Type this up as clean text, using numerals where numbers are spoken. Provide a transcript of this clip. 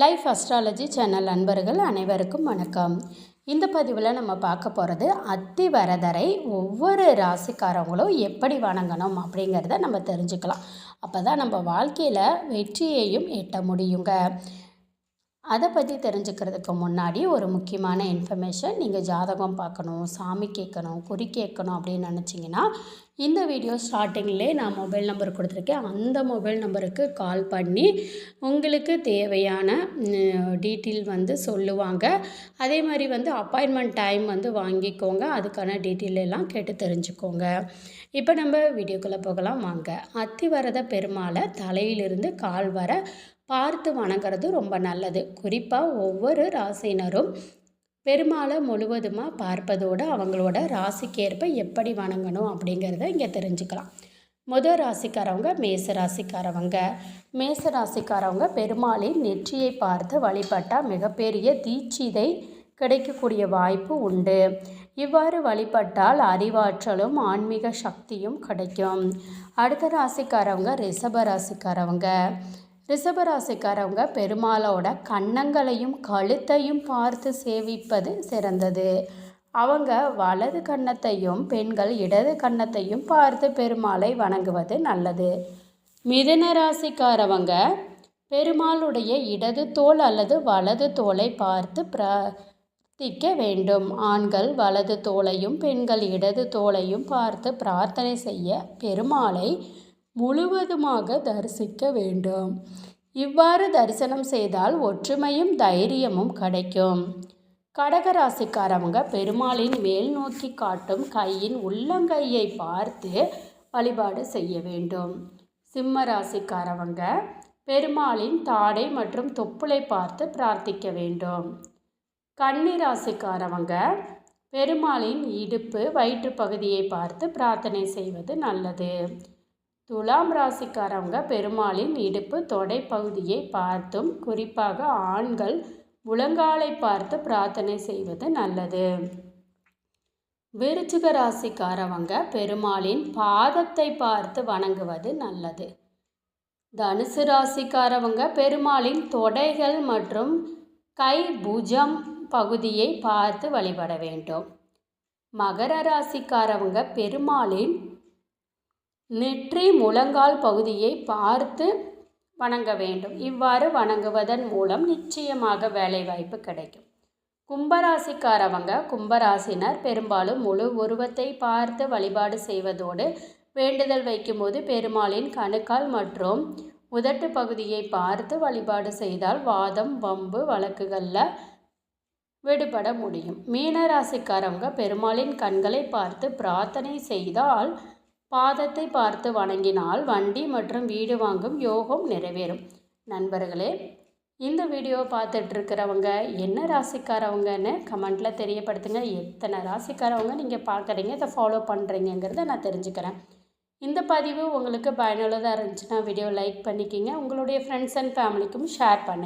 Life astrology channel நண்பர்கள் அனைவருக்கும் வணக்கம். இந்த பதிவில் நம்ம பார்க்க போகிறது அத்திவரதரை ஒவ்வொரு ராசிக்காரங்களும் எப்படி வணங்கணும் அப்படிங்கிறத நம்ம தெரிஞ்சுக்கலாம். அப்போ தான் நம்ம வாழ்க்கையில் வெற்றியையும் எட்ட முடியுங்க. அதை பற்றி தெரிஞ்சுக்கிறதுக்கு முன்னாடி ஒரு முக்கியமான இன்ஃபர்மேஷன். நீங்கள் ஜாதகம் பார்க்கணும், சாமி கேட்கணும், குறி கேட்கணும் அப்படின்னு நினச்சிங்கன்னா இந்த வீடியோ ஸ்டார்டிங்லேயே நான் மொபைல் நம்பர் கொடுத்துருக்கேன். அந்த மொபைல் நம்பருக்கு கால் பண்ணி உங்களுக்கு தேவையான டீட்டெயில் சொல்லுவாங்க. அதே மாதிரி அப்பாயின்மெண்ட் டைம் வாங்கிக்கோங்க. அதுக்கான டீட்டெயில் எல்லாம் கேட்டு தெரிஞ்சுக்கோங்க. இப்போ நம்ம வீடியோக்குள்ளே போகலாம் வாங்க. அத்திவரத பெருமாளை தலையிலிருந்து கால் வர பார்த்து வணங்குறது ரொம்ப நல்லது. குறிப்பாக ஒவ்வொரு ராசினரும் பெருமாளை முழுவதுமாக பார்ப்பதோடு அவங்களோட ராசிக்கேற்ப எப்படி வணங்கணும் அப்படிங்கிறத இங்கே தெரிஞ்சுக்கலாம். முதல் ராசிக்காரவங்க மேச ராசிக்காரவங்க பெருமாளின் நெற்றியை பார்த்து வழிபட்டால் மிகப்பெரிய தீட்சிதை கிடைக்கக்கூடிய வாய்ப்பு உண்டு. இவ்வாறு வழிபட்டால் அறிவாற்றலும் ஆன்மீக சக்தியும் கிடைக்கும். அடுத்த ராசிக்காரவங்க ரிஷபராசிக்காரவங்க பெருமாளோட கன்னங்களையும் கழுத்தையும் பார்த்து சேவிப்பது சிறந்தது. அவங்க வலது கன்னத்தையும் பெண்கள் இடது கன்னத்தையும் பார்த்து பெருமாளை வணங்குவது நல்லது. மிதுன ராசிக்காரவங்க பெருமாளுடைய இடது தோள் அல்லது வலது தோளை பார்த்து பிரார்த்திக்க வேண்டும். ஆண்கள் வலது தோளையும் பெண்கள் இடது தோளையும் பார்த்து பிரார்த்தனை செய்ய பெருமாளை முழுவதுமாக தரிசிக்க வேண்டும். இவ்வாறு தரிசனம் செய்தால் ஒற்றுமையும் தைரியமும் கிடைக்கும். கடகராசிக்காரவங்க பெருமாளின் மேல் நோக்கி காட்டும் கையின் உள்ளங்கையை பார்த்து வழிபாடு செய்ய வேண்டும். சிம்ம ராசிக்காரவங்க பெருமாளின் தாடை மற்றும் தொப்புளை பார்த்து பிரார்த்திக்க வேண்டும். கன்னி ராசிக்காரவங்க பெருமாளின் இடுப்பு வயிற்று பகுதியை பார்த்து பிரார்த்தனை செய்வது நல்லது. துலாம் ராசிக்காரவங்க பெருமாளின் இடுப்பு தொடை பகுதியை பார்த்தும் குறிப்பாக ஆண்கள் முழங்காலை பார்த்து பிரார்த்தனை செய்வது நல்லது. விருச்சிக ராசிக்காரவங்க பெருமாளின் பாதத்தை பார்த்து வணங்குவது நல்லது. தனுசு ராசிக்காரவங்க பெருமாளின் தொடைகள் மற்றும் கை புஜம் பகுதியை பார்த்து வழிபட வேண்டும். மகர ராசிக்காரவங்க பெருமாளின் நெற்றி முழங்கால் பகுதியை பார்த்து வணங்க வேண்டும். இவ்வாறு வணங்குவதன் மூலம் நிச்சயமாக வேலைவாய்ப்பு கிடைக்கும். கும்பராசினர் பெரும்பாலும் முழு உருவத்தை பார்த்து வழிபாடு செய்வதோடு வேண்டுதல் வைக்கும்போது பெருமாளின் கணுக்கால் மற்றும் உதட்டு பகுதியை பார்த்து வழிபாடு செய்தால் வாதம் வம்பு வழக்குகளில் விடுபட முடியும். மீனராசிக்காரவங்க பெருமாளின் கண்களை பார்த்து பிரார்த்தனை செய்தால் பாதத்தை பார்த்து வணங்கினால் வண்டி மற்றும் வீடு வாங்கும் யோகம் நிறைவேறும். நண்பர்களே, இந்த வீடியோவை பார்த்துட்ருக்கிறவங்க என்ன ராசிக்காரவங்கன்னு கமெண்ட்டில் தெரியப்படுத்துங்க. எத்தனை ராசிக்காரவங்க நீங்கள் பார்க்குறீங்க, இதை ஃபாலோ பண்ணுறீங்கிறத நான் தெரிஞ்சுக்கிறேன். இந்த பதிவு உங்களுக்கு பயனுள்ளதாக இருந்துச்சுன்னா வீடியோ லைக் பண்ணிக்கிங்க. உங்களுடைய ஃப்ரெண்ட்ஸ் அண்ட் ஃபேமிலிக்கும் ஷேர் பண்ணுங்கள்.